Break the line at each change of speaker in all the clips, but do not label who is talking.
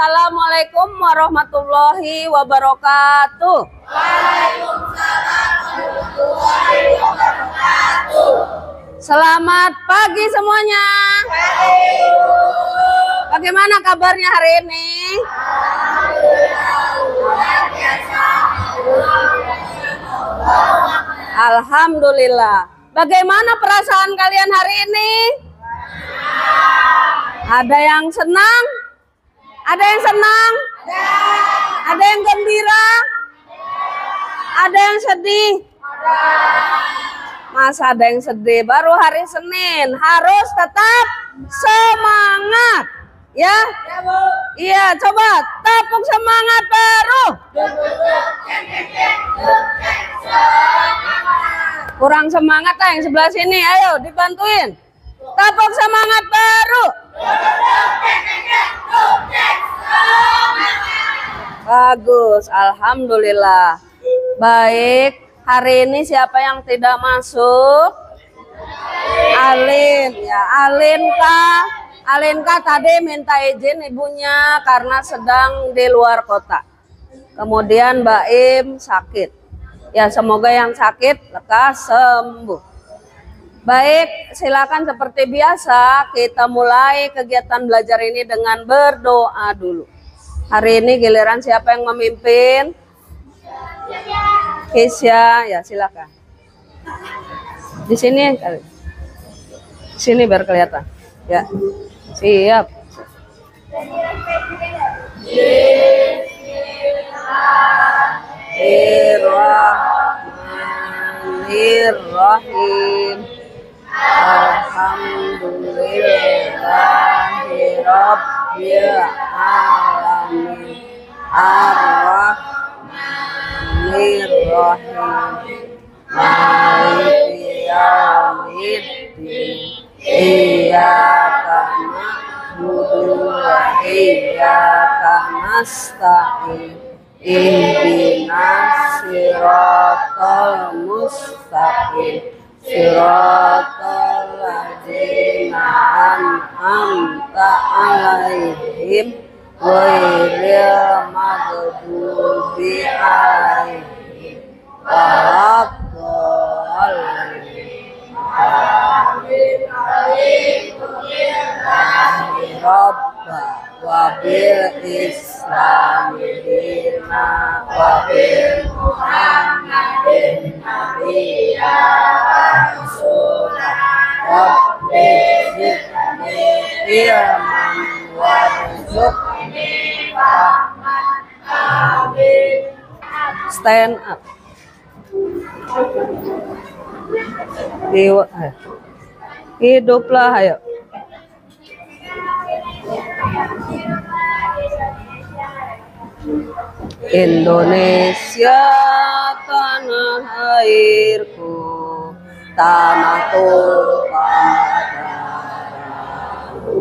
Assalamualaikum warahmatullahi wabarakatuh. Waalaikumsalam warahmatullahi wabarakatuh. Selamat pagi semuanya. Bagaimana kabarnya hari ini? Alhamdulillah. Bagaimana perasaan kalian hari ini? Ada yang senang? Ada yang senang? Ada yang gembira? Ada yang sedih? Masa ada yang sedih? Baru hari Senin, harus tetap semangat. Ya? Iya, coba tepuk semangat baru. Kurang semangat lah yang sebelah sini, ayo dibantuin. Tepuk semangat baru. Bagus, alhamdulillah. Baik, hari ini siapa yang tidak masuk? Alin, ya Alinka tadi minta izin ibunya karena sedang di luar kota. Kemudian Mbak Im sakit. Ya semoga yang sakit lekas sembuh. Baik, silakan seperti biasa kita mulai kegiatan belajar ini dengan berdoa dulu. Hari ini giliran siapa yang memimpin? Kisya, ya silakan. Di sini kali. Sini biar kelihatan. Ya. Siap. Bismillahirrahmanirrahim. Alhamdulillahirabbil alamin. Ar-Rahmanir-Rahim. Maliki yaumiddin. Iyyaka na'budu wa iyyaka nasta'in. Ihdinas siratal mustaqim. Siratal ladzina an'amta 'alaihim ghairil maghdubi 'alaihim waladdallin. Rabba wa bil islami dina wa bil muhammadin nabiyya rasulah rabbi zidni ilman warzuqni fahman. Amin. Stand up. Hiduplah, ayo. Indonesia tanah airku, tanah tumpah darahku.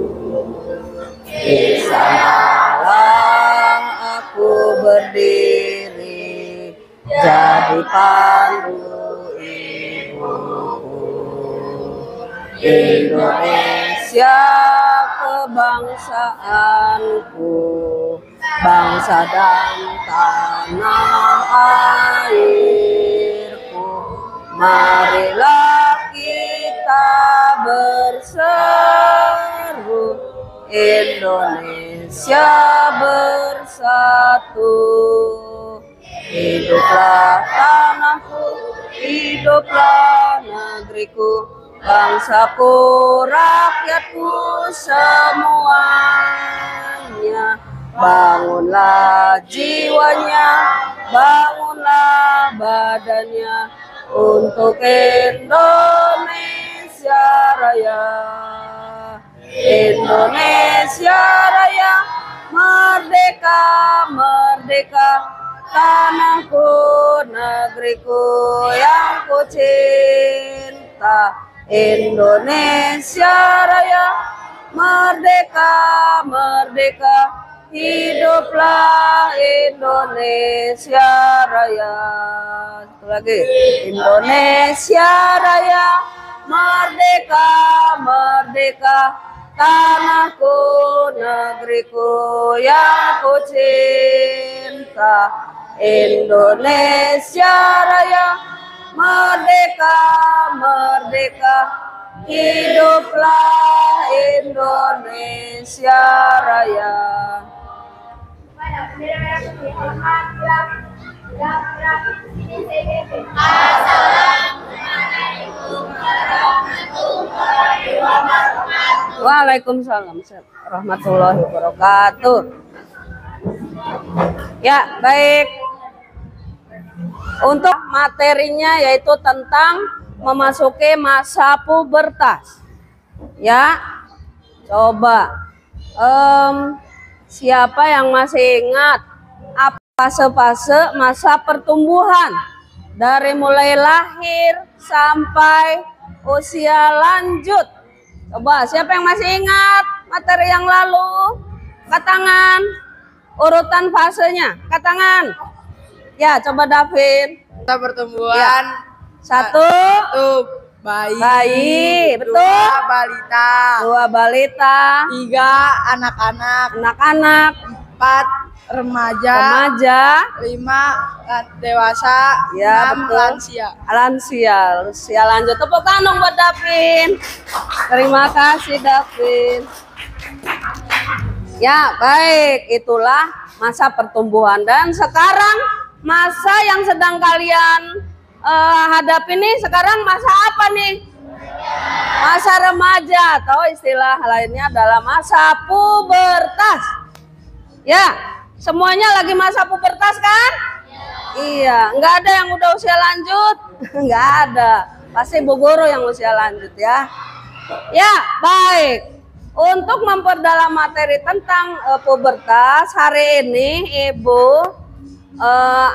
Di sanalah aku berdiri, jadi pandu ibuku. Indonesia kebangsaanku, bangsa dan tanah airku. Marilah kita berseru, Indonesia bersatu. Hiduplah tanahku, hiduplah negeriku, bangsaku, rakyatku semuanya. Bangunlah jiwanya, bangunlah badannya untuk Indonesia Raya. Indonesia Raya, merdeka, merdeka, tanahku, negeriku yang ku cinta. Indonesia Raya, merdeka, merdeka, hiduplah Indonesia Raya. Satu lagi, Indonesia Raya, merdeka, merdeka, tanahku, negeriku yang ku cinta. Indonesia Raya, merdeka, merdeka, hiduplah Indonesia Raya. Waalaikumsalam warahmatullahi wabarakatuh. Ya, baik. Untuk materinya yaitu tentang memasuki masa pubertas. Ya, coba siapa yang masih ingat apa fase-fase masa pertumbuhan dari mulai lahir sampai usia lanjut? Coba siapa yang masih ingat materi yang lalu? Angkat tangan. Urutan fasenya, angkat tangan. Ya, coba David.
Masa pertumbuhan.
Ya. Satu bayi, betul.
Dua balita.
Dua balita.
Tiga anak-anak.
Anak-anak.
Empat remaja.
Remaja.
Lima dewasa.
Ya,
enam
betul.
lansia.
Lansia lanjut. Tepuk tangan buat David. Terima kasih David. Ya, baik. Itulah masa pertumbuhan. Dan sekarang masa yang sedang kalian hadapi ini sekarang masa apa nih? Masa remaja, atau istilah lainnya adalah masa pubertas. Ya, semuanya lagi masa pubertas kan? Iya, nggak ada yang udah usia lanjut, nggak ada. Pasti Bu Guru yang usia lanjut ya. Ya, baik. Untuk memperdalam materi tentang pubertas, hari ini Ibu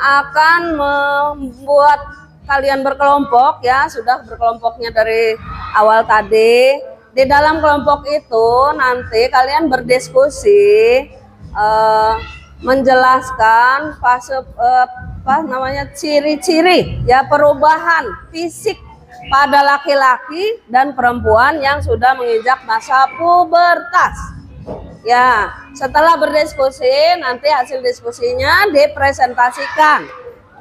akan membuat kalian berkelompok ya, sudah berkelompoknya dari awal tadi. Di dalam kelompok itu nanti kalian berdiskusi menjelaskan fase ciri-ciri ya perubahan fisik pada laki-laki dan perempuan yang sudah menginjak masa pubertas. Ya, setelah berdiskusi nanti hasil diskusinya dipresentasikan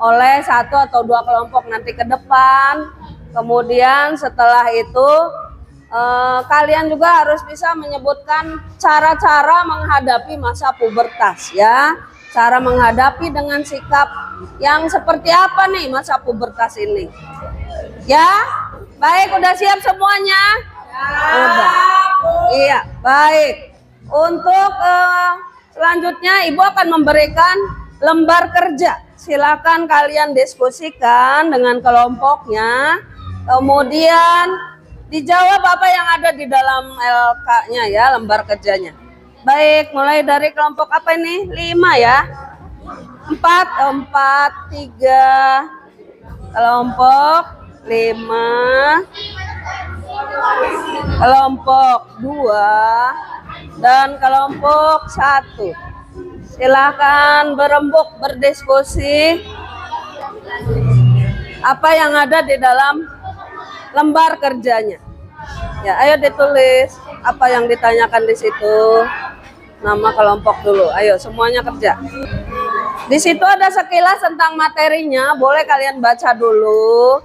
oleh satu atau dua kelompok nanti ke depan. Kemudian setelah itu kalian juga harus bisa menyebutkan cara-cara menghadapi masa pubertas ya. Cara menghadapi dengan sikap yang seperti apa nih masa pubertas ini. Ya, baik, udah siap semuanya? Udah. Iya, baik. Untuk selanjutnya Ibu akan memberikan lembar kerja. Silakan kalian diskusikan dengan kelompoknya. Kemudian dijawab apa yang ada di dalam LK-nya ya, lembar kerjanya. Baik, mulai dari kelompok apa ini? 5 ya. 4, 3. Kelompok 5. Kelompok 2 dan kelompok 1. Silakan berembuk berdiskusi apa yang ada di dalam lembar kerjanya. Ya, ayo ditulis apa yang ditanyakan di situ. Nama kelompok dulu. Ayo semuanya kerja. Di situ ada sekilas tentang materinya, boleh kalian baca dulu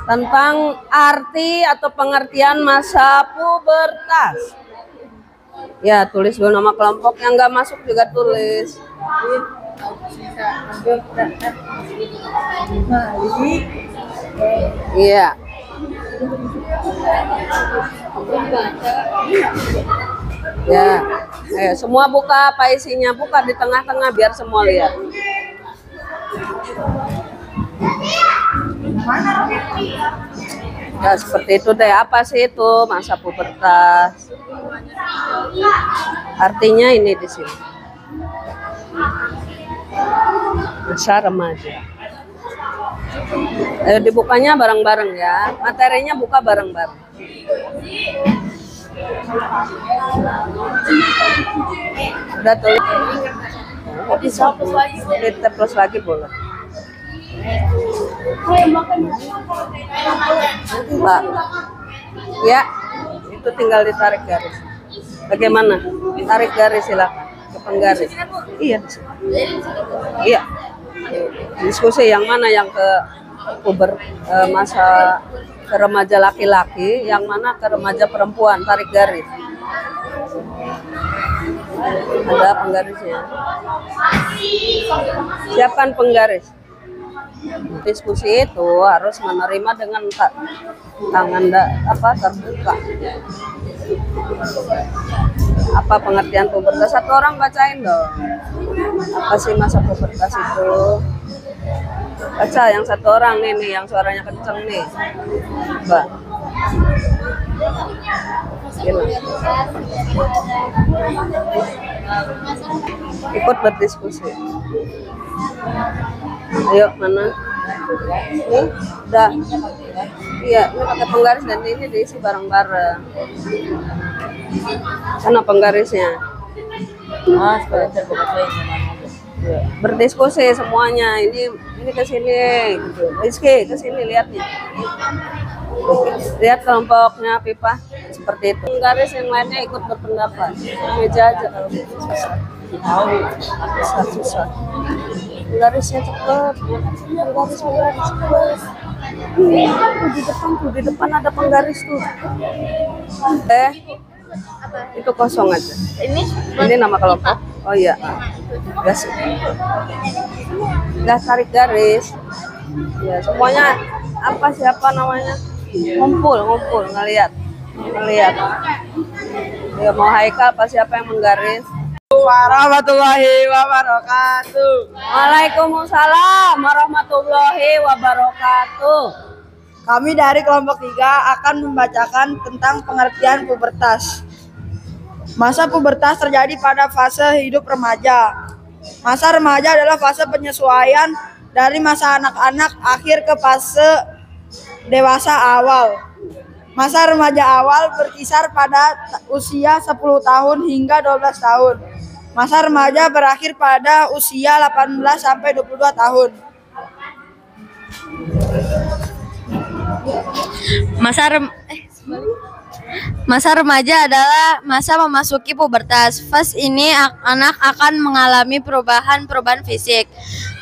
tentang arti atau pengertian masa pubertas. Ya, tulis dulu nama kelompok, yang nggak masuk juga tulis. Iya. Ya, ayo semua buka apa isinya, buka di tengah-tengah biar semua lihat. Ya, seperti itu deh. Apa sih itu masa pubertas? Artinya ini di sini. Masa remaja. Ayo dibukanya bareng-bareng ya. Materinya buka bareng-bareng. Udah tulis. Bisa plus lagi boleh. Mbak. Ya, itu tinggal ditarik garis. Bagaimana? Tarik garis silakan ke penggaris. Iya. Iya. Diskusi yang mana yang ke masa ke remaja laki-laki, yang mana ke remaja perempuan, tarik garis. Ada penggarisnya. Siapkan penggaris. Diskusi itu harus menerima dengan tangan terbuka. Apa pengertian pubertas? Satu orang bacain dong. Apa sih masa pubertas itu? Baca yang satu orang nih yang suaranya kenceng nih. Mbak. Gila. Ikut berdiskusi. Ayo mana? Nih, udah. Iya, ini pakai penggaris dan ini diisi bareng-bareng. Sana penggarisnya. Berdiskusi semuanya. Ini ke sini gitu. Rizky ke sini lihatnya. Lihat kelompoknya Pipa seperti itu. Penggaris yang lainnya ikut berpendapat. Meja aja kalau susah. Penggarisnya cepet. Penggaris cepet. Di depan ada penggaris tuh. Itu kosong aja. Ini nama kelompok. Oh iya. Gas tarik garis. Ya semuanya siapa namanya? Ngumpul ngelihat. Ya mau Haikal siapa yang menggaris?
Warahmatullahi wabarakatuh.
Waalaikumsalam warahmatullahi wabarakatuh.
Kami dari kelompok 3 akan membacakan tentang pengertian pubertas. Masa pubertas terjadi pada fase hidup remaja. Masa remaja adalah fase penyesuaian dari masa anak-anak akhir ke fase dewasa awal. Masa remaja awal berkisar pada usia 10 tahun hingga 12 tahun. Masa remaja berakhir pada usia 18 sampai 22 tahun.
Masa remaja adalah masa memasuki pubertas. Fase ini anak akan mengalami perubahan fisik,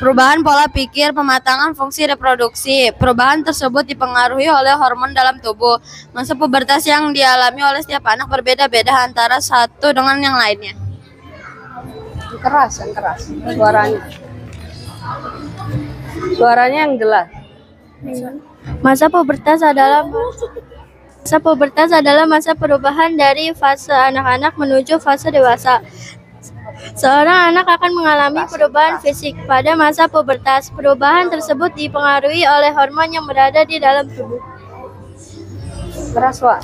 perubahan pola pikir, pematangan fungsi reproduksi. Perubahan tersebut dipengaruhi oleh hormon dalam tubuh. Masa pubertas yang dialami oleh setiap anak berbeda-beda antara satu dengan yang lainnya.
Yang keras suaranya yang jelas.
Masa pubertas adalah masa perubahan dari fase anak-anak menuju fase dewasa. Seorang anak akan mengalami perubahan fisik pada masa pubertas. Perubahan tersebut dipengaruhi oleh hormon yang berada di dalam tubuh.
Keras, Wak.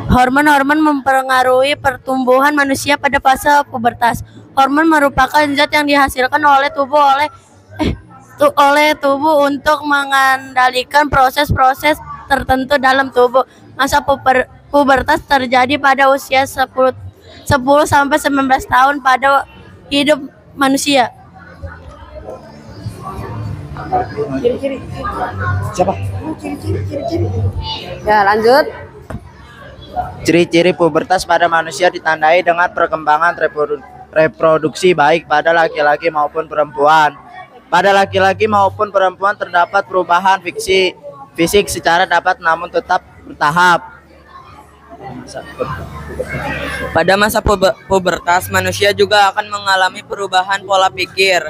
Hormon-hormon mempengaruhi pertumbuhan manusia pada fase pubertas. Hormon merupakan zat yang dihasilkan oleh tubuh untuk mengendalikan proses-proses tertentu dalam tubuh. Masa pubertas terjadi pada usia 10 sampai 19 tahun pada hidup manusia.
Ciri-ciri. Siapa? Ya, lanjut.
Ciri-ciri pubertas pada manusia ditandai dengan perkembangan reproduksi baik pada laki-laki maupun perempuan. Pada laki-laki maupun perempuan terdapat perubahan fisik secara dapat namun tetap bertahap.
Pada masa pubertas, manusia juga akan mengalami perubahan pola pikir.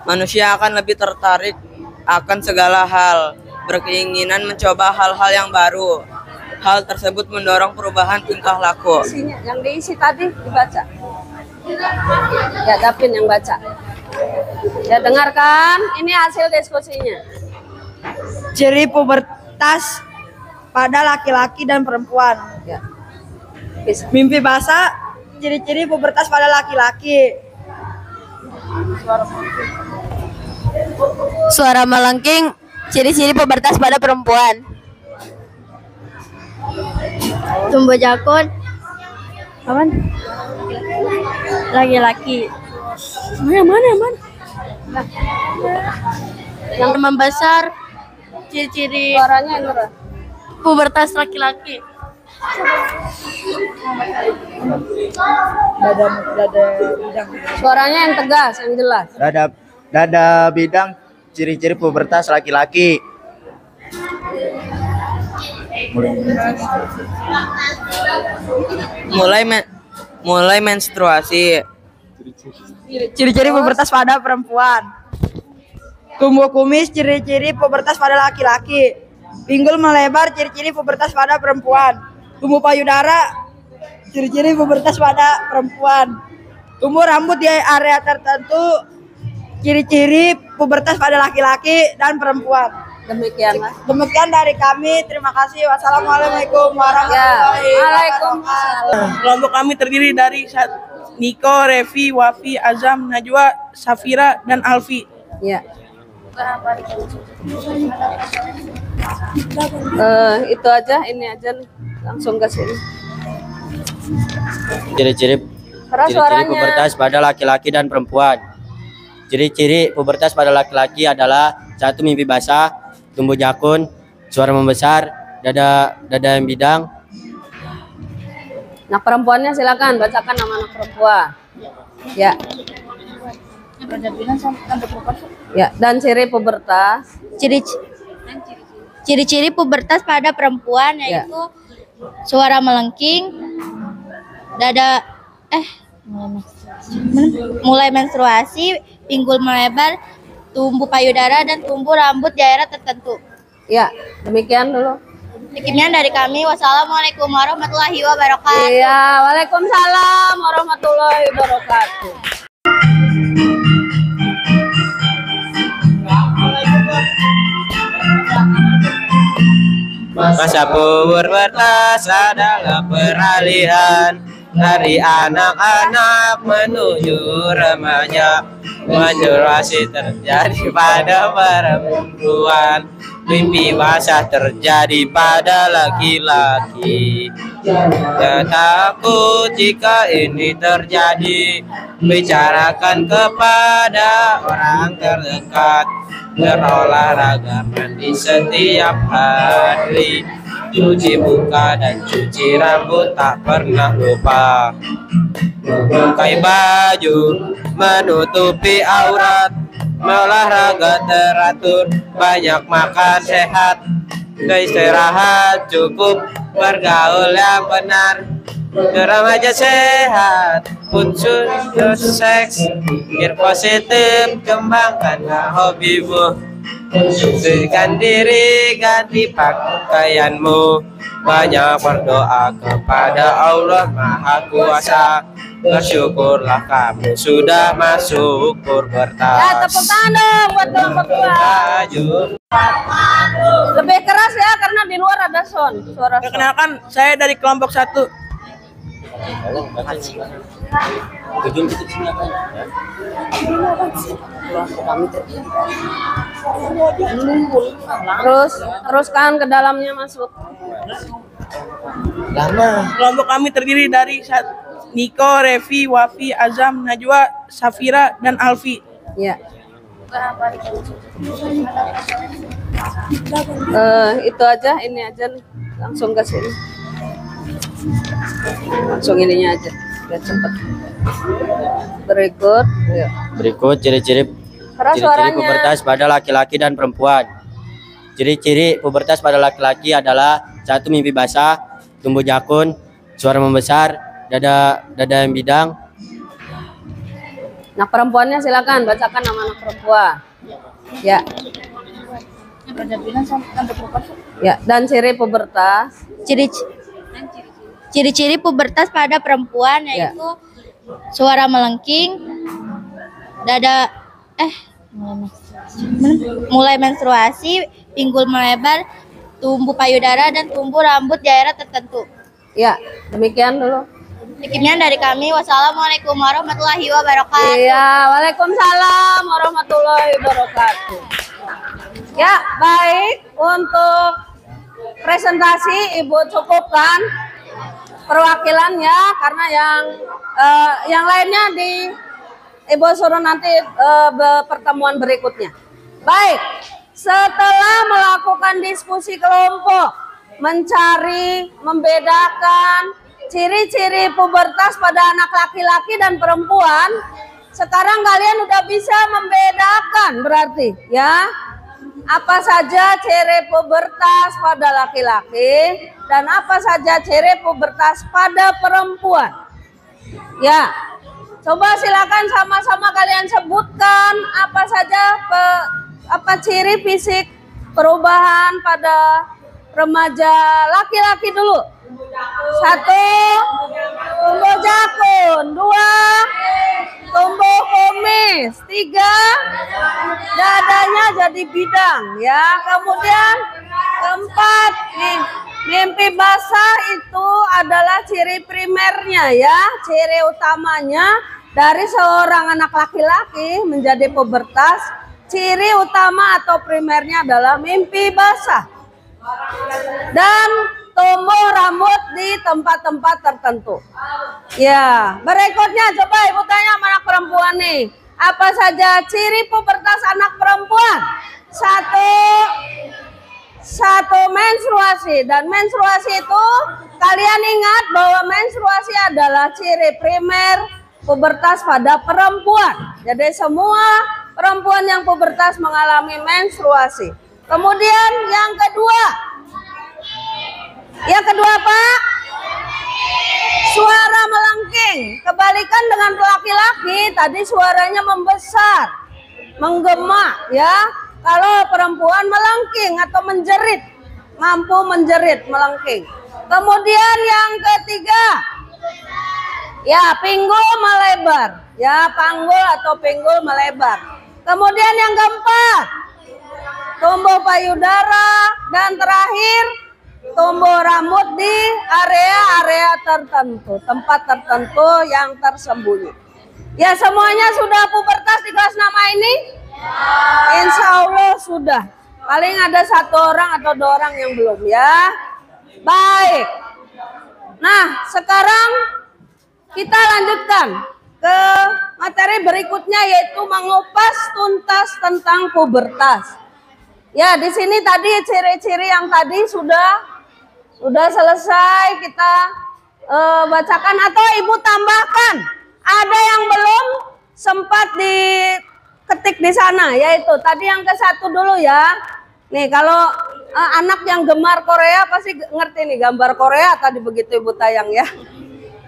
Manusia akan lebih tertarik akan segala hal, berkeinginan mencoba hal-hal yang baru. Hal tersebut mendorong perubahan tingkah laku.
Yang diisi tadi dibaca. Ya, Dapin yang baca. Ya, dengarkan. Ini hasil diskusinya.
Ciri pubertas pada laki-laki dan perempuan.
Ya.
Mimpi basah, ciri-ciri pubertas pada laki-laki.
Suara melengking, ciri-ciri pubertas pada perempuan. Tumbuh jakun, apaan? Laki-laki. Mana? Yang membesar, ciri-ciri
Suaranya yang keras.
pubertas laki-laki.
Dada bidang.
Suaranya yang tegas, yang jelas.
Dada bidang ciri-ciri pubertas laki-laki.
Mulai menstruasi.
Ciri-ciri pubertas pada perempuan. Tumbuh kumis, ciri-ciri pubertas pada laki-laki. Pinggul melebar, ciri-ciri pubertas pada perempuan. Tumbuh payudara, ciri-ciri pubertas pada perempuan. Tumbuh rambut di area tertentu, ciri-ciri pubertas pada laki-laki dan perempuan.
Demikianlah.
Demikian dari kami. Terima kasih. Wassalamualaikum warahmatullahi wabarakatuh.
Kelompok kami terdiri dari Niko, Revi, Wafi, Azam, Najwa, Safira, dan Alfi.
Ya. Itu aja, ini aja nih. Langsung ke sini.
Ciri-ciri
Keras suaranya.
pubertas pada laki-laki dan perempuan. Ciri-ciri pubertas pada laki-laki adalah 1. Mimpi basah, tumbuh jakun, suara membesar, dada yang bidang.
Nah, perempuannya silakan bacakan nama anak perempuan. Ya. Ya, dan ciri pubertas.
Ciri-ciri pubertas pada perempuan yaitu suara melengking, mulai menstruasi, pinggul melebar, tumbuh payudara dan tumbuh rambut di daerah tertentu.
Ya, demikian dulu.
Sekian dari kami. Wassalamualaikum warahmatullahi wabarakatuh.
Iya, waalaikumsalam warahmatullahi wabarakatuh.
Masa pubertas adalah peralihan dari anak-anak menuju remaja. Menstruasi terjadi pada perempuan, mimpi basah terjadi pada laki-laki. Jangan takut jika ini terjadi, bicarakan kepada orang terdekat. Berolahraga mandi setiap hari, cuci muka dan cuci rambut tak pernah lupa. Memakai baju menutupi aurat, olahraga teratur, banyak makan sehat, istirahat cukup, bergaul yang benar. Remaja sehat, unsur seks, pikir positif, kembangkanlah hobimu. Sucikan diri, ganti pakaianmu, banyak berdoa kepada Allah Maha Kuasa. Bersyukurlah kamu sudah masuk
Ya,
pubertas.
tepuk tangan dong buat kelompok dua. Lebih keras ya, karena di luar ada suara.
Perkenalkan, saya dari kelompok 1.
Teruskan ke dalamnya masuk.
Kelompok kami terdiri dari Niko, Revi, Wafi, Azam, Najwa, Safira, dan Alfi.
Ya. Itu aja, ini aja nih. Langsung ke sini. Langsung ininya aja, biar cepet.
Berikut ciri-ciri
Keras suaranya.
pubertas pada laki-laki dan perempuan. Ciri-ciri pubertas pada laki-laki adalah 1. Mimpi basah, tumbuh jakun, suara membesar, dada yang bidang.
Nah, perempuannya silakan bacakan nama anak perempuan. Ya. Ya, dan ciri pubertas.
Ciri-ciri pubertas pada perempuan yaitu suara melengking, mulai menstruasi, pinggul melebar, tumbuh payudara dan tumbuh rambut di daerah tertentu.
Ya, demikian dulu.
Sekian dari kami. Wassalamualaikum warahmatullahi wabarakatuh.
Iya, waalaikumsalam warahmatullahi wabarakatuh. Ya, baik, untuk presentasi Ibu cukupkan perwakilannya, karena yang lainnya di Ibu suruh nanti pertemuan berikutnya. Baik, setelah melakukan diskusi kelompok mencari, membedakan ciri-ciri pubertas pada anak laki-laki dan perempuan. Sekarang kalian udah bisa membedakan berarti ya. Apa saja ciri pubertas pada laki-laki dan apa saja ciri pubertas pada perempuan. Ya. Coba silakan sama-sama kalian sebutkan apa saja ciri fisik perubahan pada remaja laki-laki dulu. 1, tumbuh jakun. 2, tumbuh kumis. 3, dadanya jadi bidang ya. Kemudian keempat nih, mimpi basah itu adalah ciri primernya ya, ciri utamanya dari seorang anak laki-laki menjadi pubertas. Ciri utama atau primernya adalah mimpi basah dan tumbuh rambut di tempat-tempat tertentu. Ya, berikutnya coba ibu tanya sama anak perempuan nih, apa saja ciri pubertas anak perempuan? 1, menstruasi. Dan menstruasi itu kalian ingat bahwa menstruasi adalah ciri primer pubertas pada perempuan. Jadi semua perempuan yang pubertas mengalami menstruasi. Kemudian yang kedua. Yang kedua apa? Suara melengking. Kebalikan dengan laki-laki, tadi suaranya membesar, menggema ya. Kalau perempuan melengking atau menjerit, mampu menjerit, melengking. Kemudian yang ketiga, ya pinggul melebar, ya panggul atau pinggul melebar. Kemudian yang keempat, tumbuh payudara, dan terakhir tumbuh rambut di area-area tertentu, tempat tertentu yang tersembunyi. Ya semuanya sudah pubertas di kelas nama ini? Insya Allah sudah. Paling ada 1 orang atau 2 orang yang belum ya. Baik. Nah sekarang kita lanjutkan ke materi berikutnya, yaitu mengupas tuntas tentang pubertas. Ya, di sini tadi ciri-ciri yang tadi sudah selesai kita bacakan, atau ibu tambahkan. Ada yang belum sempat diketik di sana, yaitu tadi yang ke-1 dulu ya. Nih kalau anak yang gemar Korea pasti ngerti nih gambar Korea tadi begitu ibu tayang ya.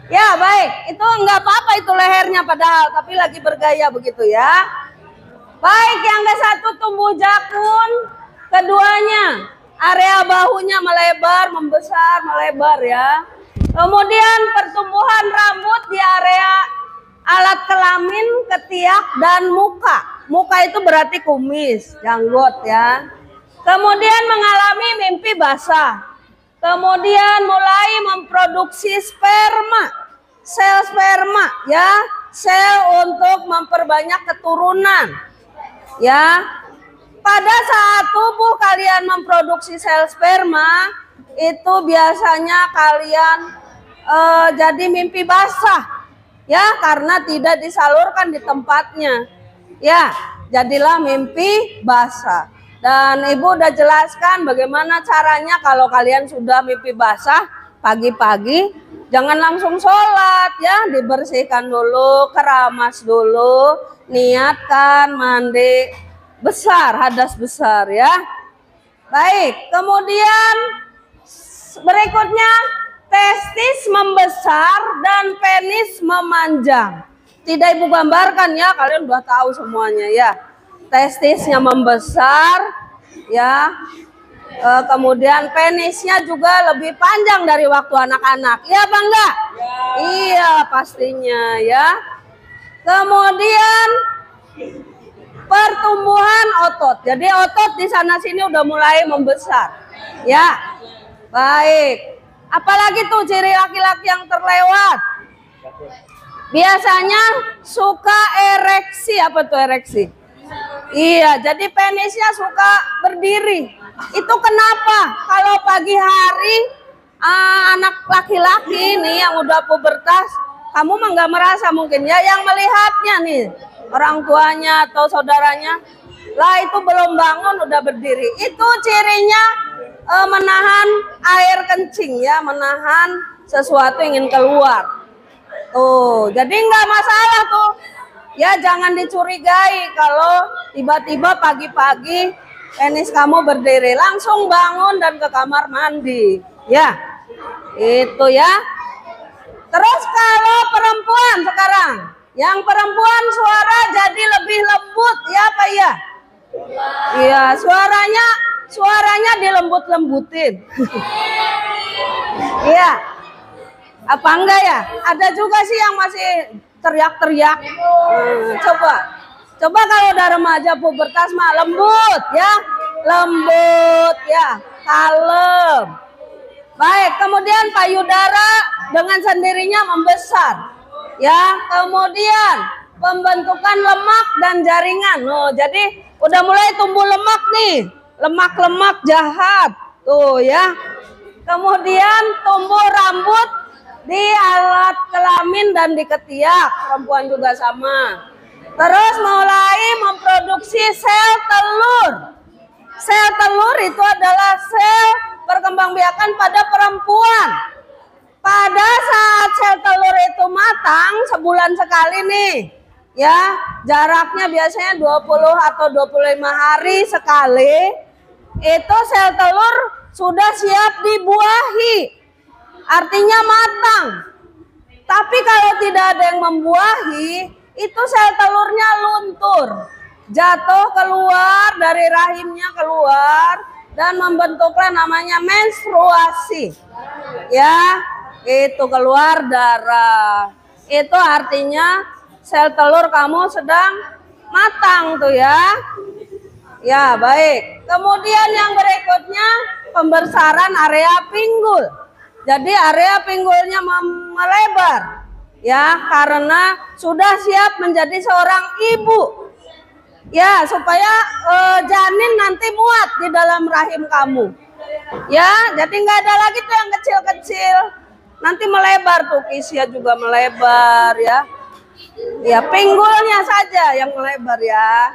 Ya baik, itu enggak apa-apa itu lehernya padahal, tapi lagi bergaya begitu ya. Baik, yang ke-1 tumbuh jakun, keduanya area bahunya melebar, membesar, melebar ya. Kemudian pertumbuhan rambut di area alat kelamin, ketiak, dan muka. Muka itu berarti kumis, janggut ya. Kemudian mengalami mimpi basah. Kemudian mulai memproduksi sperma, sel sperma ya, sel untuk memperbanyak keturunan ya. Pada saat tubuh kalian memproduksi sel sperma, itu biasanya kalian jadi mimpi basah ya, karena tidak disalurkan di tempatnya ya, jadilah mimpi basah. Dan ibu udah jelaskan bagaimana caranya kalau kalian sudah mimpi basah pagi-pagi, jangan langsung sholat ya, dibersihkan dulu, keramas dulu, niatkan mandi besar, hadas besar ya. Baik, kemudian berikutnya testis membesar dan penis memanjang. Tidak ibu gambarkan ya, kalian udah tahu semuanya ya. Testisnya membesar ya, kemudian penisnya juga lebih panjang dari waktu anak-anak, ya apa enggak? Ya. Iya pastinya ya. Kemudian pertumbuhan otot, jadi otot di sana sini udah mulai membesar ya. Baik, apalagi tuh ciri laki-laki yang terlewat? Biasanya suka ereksi. Apa tuh ereksi? Iya, jadi penisnya suka berdiri. Itu kenapa? Kalau pagi hari anak laki-laki nih yang udah pubertas, kamu mah nggak merasa mungkin ya, yang melihatnya nih orang tuanya atau saudaranya, lah itu belum bangun udah berdiri. Itu cirinya menahan air kencing ya, menahan sesuatu ingin keluar. Tuh, jadi nggak masalah tuh. Ya jangan dicurigai kalau tiba-tiba pagi-pagi penis kamu berdiri, langsung bangun dan ke kamar mandi. Ya, itu ya. Terus kalau perempuan sekarang, yang perempuan suara jadi lebih lembut ya Pak ya? Iya, suaranya dilembut-lembutin. Iya. Apa enggak ya? Ada juga sih yang masih teriak-teriak. Coba kalau udah remaja pubertas mah lembut ya. Lembut ya, kalem. Baik, kemudian payudara dengan sendirinya membesar. Ya, kemudian pembentukan lemak dan jaringan. Oh, jadi udah mulai tumbuh lemak nih. Lemak-lemak jahat. Tuh ya. Kemudian tumbuh rambut di alat kelamin dan di ketiak. Perempuan juga sama. Terus mulai memproduksi sel telur. Sel telur itu adalah sel perkembangbiakan pada perempuan. Pada saat sel telur itu matang, sebulan sekali nih. Ya, jaraknya biasanya 20 atau 25 hari sekali. Itu sel telur sudah siap dibuahi. Artinya matang. Tapi kalau tidak ada yang membuahi, itu sel telurnya luntur. Jatuh keluar dari rahimnya keluar dan membentuklah namanya menstruasi. Ya, itu keluar darah. Itu artinya sel telur kamu sedang matang tuh ya. Ya, baik. Kemudian yang berikutnya pembesaran area pinggul. Jadi area pinggulnya melebar. Ya, karena sudah siap menjadi seorang ibu. Ya, supaya janin nanti muat di dalam rahim kamu. Ya, jadi nggak ada lagi tuh yang kecil-kecil. Nanti melebar tuh, kisnya juga melebar ya. Ya, pinggulnya saja yang melebar ya.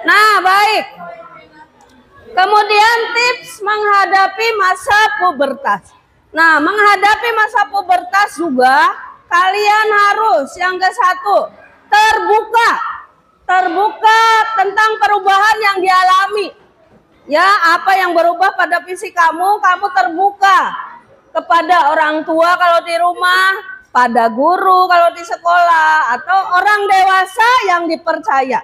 Nah, baik. Kemudian tips menghadapi masa pubertas. Nah, menghadapi masa pubertas juga kalian harus yang ke-1 terbuka tentang perubahan yang dialami. Ya, apa yang berubah pada fisik kamu terbuka kepada orang tua kalau di rumah, pada guru kalau di sekolah, atau orang dewasa yang dipercaya.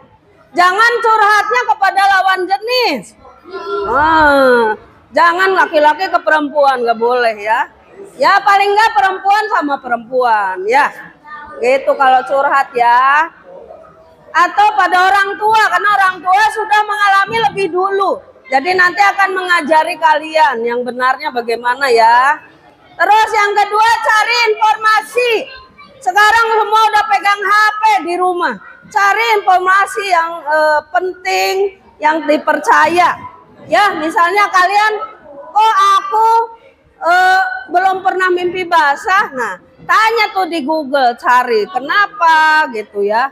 Jangan curhatnya kepada lawan jenis. Jangan laki-laki ke perempuan, nggak boleh ya. Ya paling nggak perempuan sama perempuan ya. Gitu kalau curhat ya. Atau pada orang tua, karena orang tua sudah mengalami lebih dulu. Jadi nanti akan mengajari kalian yang benarnya bagaimana ya. Terus yang kedua, cari informasi. Sekarang semua udah pegang HP di rumah. Cari informasi yang penting, yang dipercaya. Ya, misalnya kalian, kok aku belum pernah mimpi basah. Nah, tanya tuh di Google, cari kenapa gitu ya.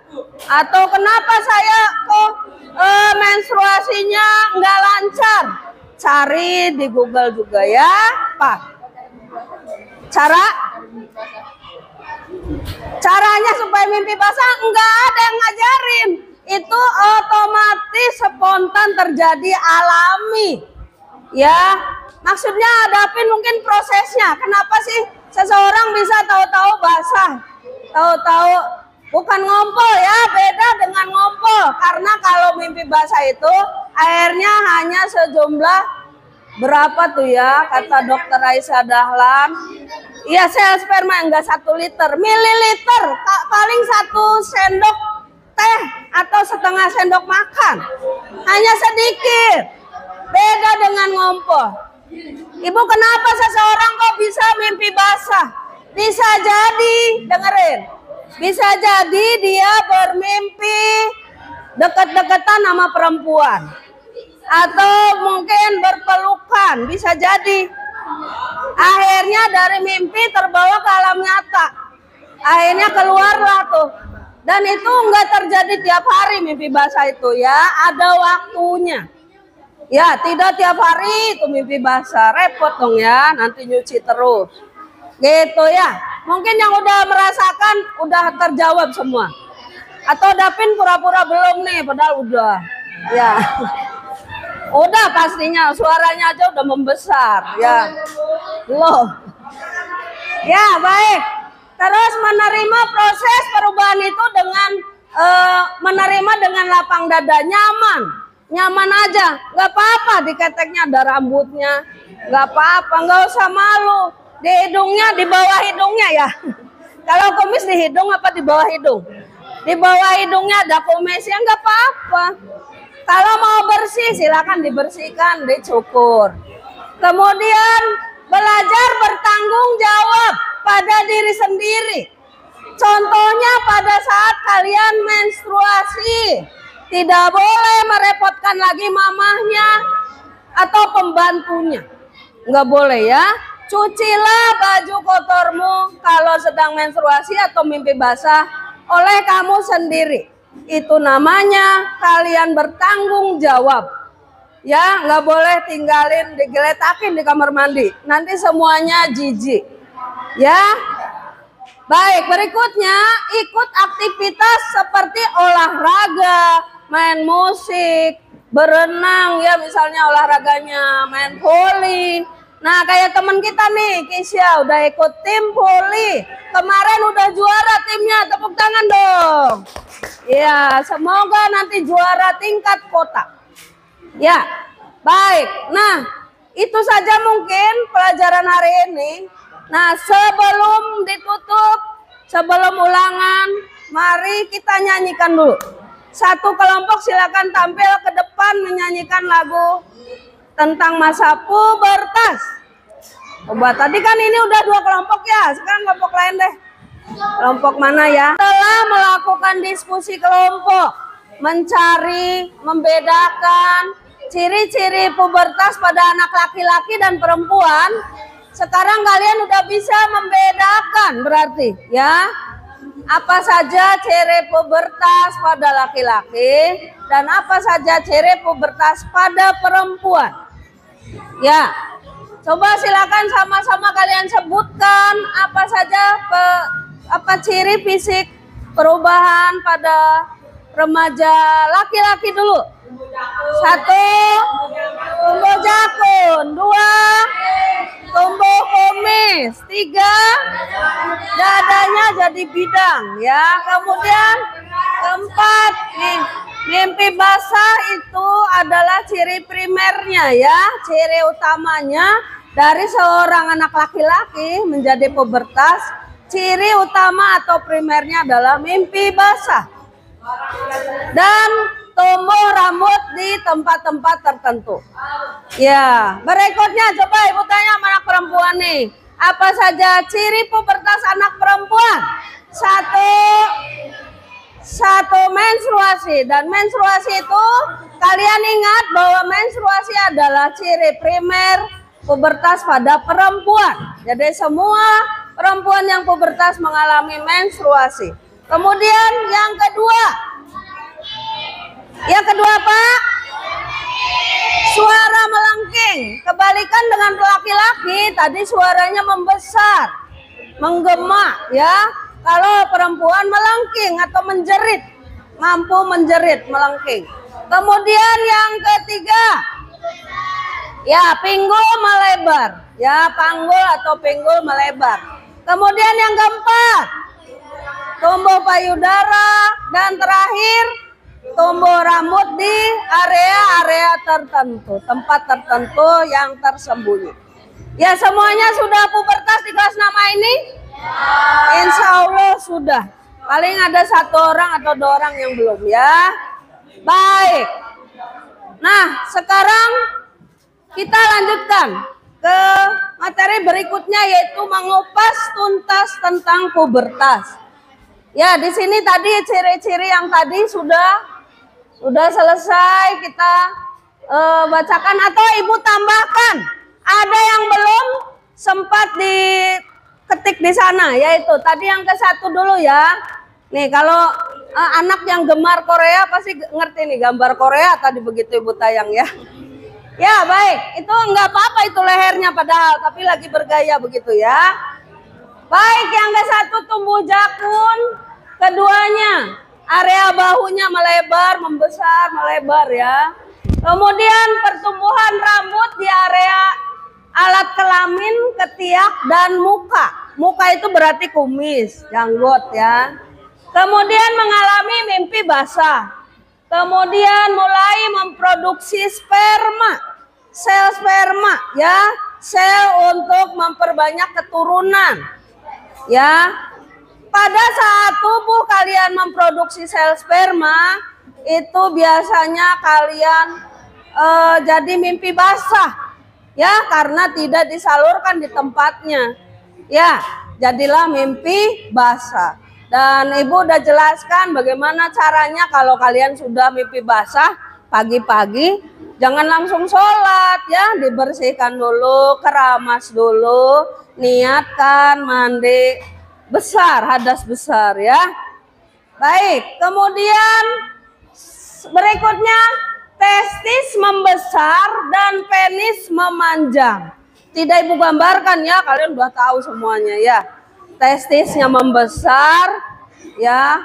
Atau kenapa saya kok menstruasinya nggak lancar. Cari di Google juga ya, Pak. Caranya supaya mimpi basah nggak ada yang ngajarin. Itu otomatis spontan terjadi alami. Ya, maksudnya hadapin mungkin prosesnya. Kenapa sih seseorang bisa tahu-tahu basah? Tahu-tahu bukan ngompol ya, beda dengan ngompol. Karena kalau mimpi basah itu airnya hanya sejumlah berapa tuh ya, kata dokter Aisyah Dahlan. Iya, sel sperma enggak 1 liter, mililiter, paling 1 sendok teh atau setengah sendok makan. Hanya sedikit. Beda dengan ngompol. Ibu, kenapa seseorang kok bisa mimpi basah? Bisa jadi, dengerin. Bisa jadi dia bermimpi deket-deketan sama perempuan. Atau mungkin berpelukan, bisa jadi. Akhirnya dari mimpi terbawa ke alam nyata. Akhirnya keluarlah tuh. Dan itu enggak terjadi tiap hari mimpi basah itu ya, ada waktunya. Ya, tidak tiap hari itu mimpi basah. Repot dong ya, nanti nyuci terus. Gitu ya. Mungkin yang udah merasakan udah terjawab semua. Atau Dapin pura-pura belum nih, padahal udah. Ya. Udah pastinya, suaranya aja udah membesar. Ya. Loh. Ya, baik. Terus menerima proses perubahan itu dengan menerima dengan lapang dada, nyaman aja, nggak apa-apa. Di keteknya ada rambutnya, nggak apa-apa, nggak usah malu. Di hidungnya, di bawah hidungnya ya. Kalau kumis di hidung apa di bawah hidung? Di bawah hidungnya ada kumisnya, nggak apa-apa. Kalau mau bersih silakan dibersihkan, dicukur. Kemudian belajar bertanggung jawab pada diri sendiri. Contohnya pada saat kalian menstruasi, tidak boleh merepotkan lagi mamahnya atau pembantunya. Nggak boleh ya. Cucilah baju kotormu kalau sedang menstruasi atau mimpi basah oleh kamu sendiri. Itu namanya kalian bertanggung jawab. Ya, nggak boleh tinggalin, digeletakin di kamar mandi. Nanti semuanya jijik. Ya. Baik, berikutnya ikut aktivitas seperti olahraga, main musik, berenang ya, misalnya olahraganya main voli. Nah, kayak teman kita nih, Kisya udah ikut tim voli. Kemarin udah juara timnya, tepuk tangan dong. Ya, semoga nanti juara tingkat kota. Ya, baik. Nah, itu saja mungkin pelajaran hari ini. Nah, sebelum ditutup, sebelum ulangan, mari kita nyanyikan dulu. Satu kelompok silakan tampil ke depan menyanyikan lagu tentang masa pubertas. Coba, tadi kan ini udah 2 kelompok ya, sekarang kelompok lain deh. Kelompok mana ya? Setelah melakukan diskusi kelompok, mencari, membedakan ciri-ciri pubertas pada anak laki-laki dan perempuan. Sekarang kalian udah bisa membedakan berarti ya. Apa saja ciri pubertas pada laki-laki dan apa saja ciri pubertas pada perempuan. Ya. Coba silakan sama-sama kalian sebutkan apa saja apa ciri fisik perubahan pada remaja laki-laki dulu. 1, tumbuh jakun. 2, tumbuh kumis. 3, dadanya jadi bidang ya. Kemudian 4, nih, mimpi basah itu adalah ciri primernya ya, ciri utamanya dari seorang anak laki-laki menjadi pubertas. Ciri utama atau primernya adalah mimpi basah dan tumbuh rambut di tempat-tempat tertentu. Ya, berikutnya coba ibu tanya sama anak perempuan nih. Apa saja ciri pubertas anak perempuan? 1, menstruasi. Dan menstruasi itu kalian ingat bahwa menstruasi adalah ciri primer pubertas pada perempuan. Jadi semua perempuan yang pubertas mengalami menstruasi. Kemudian yang kedua. Yang kedua Pak, suara melengking. Kebalikan dengan laki-laki, tadi suaranya membesar, menggema ya. Kalau perempuan melengking atau menjerit, mampu menjerit, melengking. Kemudian yang ketiga, ya pinggul melebar, ya panggul atau pinggul melebar. Kemudian yang keempat, tumbuh payudara, dan terakhir tumbuh rambut di area-area tertentu, tempat tertentu yang tersembunyi. Ya, semuanya sudah pubertas di kelas nama ini? Insya Allah sudah. Paling ada 1 orang atau 2 orang yang belum ya. Baik. Nah, sekarang kita lanjutkan ke materi berikutnya, yaitu mengupas tuntas tentang pubertas. Ya, di sini tadi ciri-ciri yang tadi sudah selesai kita bacakan, atau ibu tambahkan. Ada yang belum sempat diketik di sana, yaitu tadi yang ke-1 dulu ya. Nih, kalau anak yang gemar Korea pasti ngerti nih gambar Korea tadi begitu ibu tayang ya. Ya, baik. Itu enggak apa-apa itu lehernya padahal, tapi lagi bergaya begitu ya. Baik, yang ke-1 tumbuh jakun. Keduanya, area bahunya melebar, membesar, melebar ya. Kemudian pertumbuhan rambut di area alat kelamin, ketiak, dan muka. Muka itu berarti kumis, janggut ya. Kemudian mengalami mimpi basah. Kemudian mulai memproduksi sperma. Sel sperma ya, sel untuk memperbanyak keturunan. Ya. Pada saat tubuh kalian memproduksi sel sperma, itu biasanya kalian jadi mimpi basah. Ya, karena tidak disalurkan di tempatnya. Ya, jadilah mimpi basah. Dan Ibu udah jelaskan bagaimana caranya kalau kalian sudah mimpi basah pagi-pagi, jangan langsung sholat ya, dibersihkan dulu, keramas dulu, niatkan mandi besar, hadas besar ya. Baik, kemudian berikutnya testis membesar dan penis memanjang. Tidak Ibu gambarkan ya, kalian udah tahu semuanya ya. Testisnya membesar ya,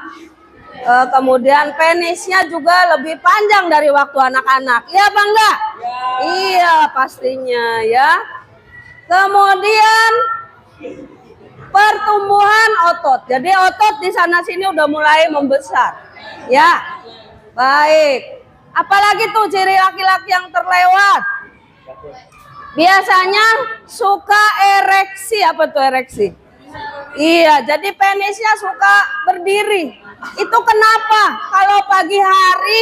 kemudian penisnya juga lebih panjang dari waktu anak-anak. Iya apa enggak? Ya. Iya pastinya ya. Kemudian pertumbuhan otot. Jadi otot di sana sini udah mulai membesar. Ya. Baik. Apalagi tuh ciri laki-laki yang terlewat? Biasanya suka ereksi. Apa tuh ereksi? Iya, jadi penisnya suka berdiri. Itu kenapa? Kalau pagi hari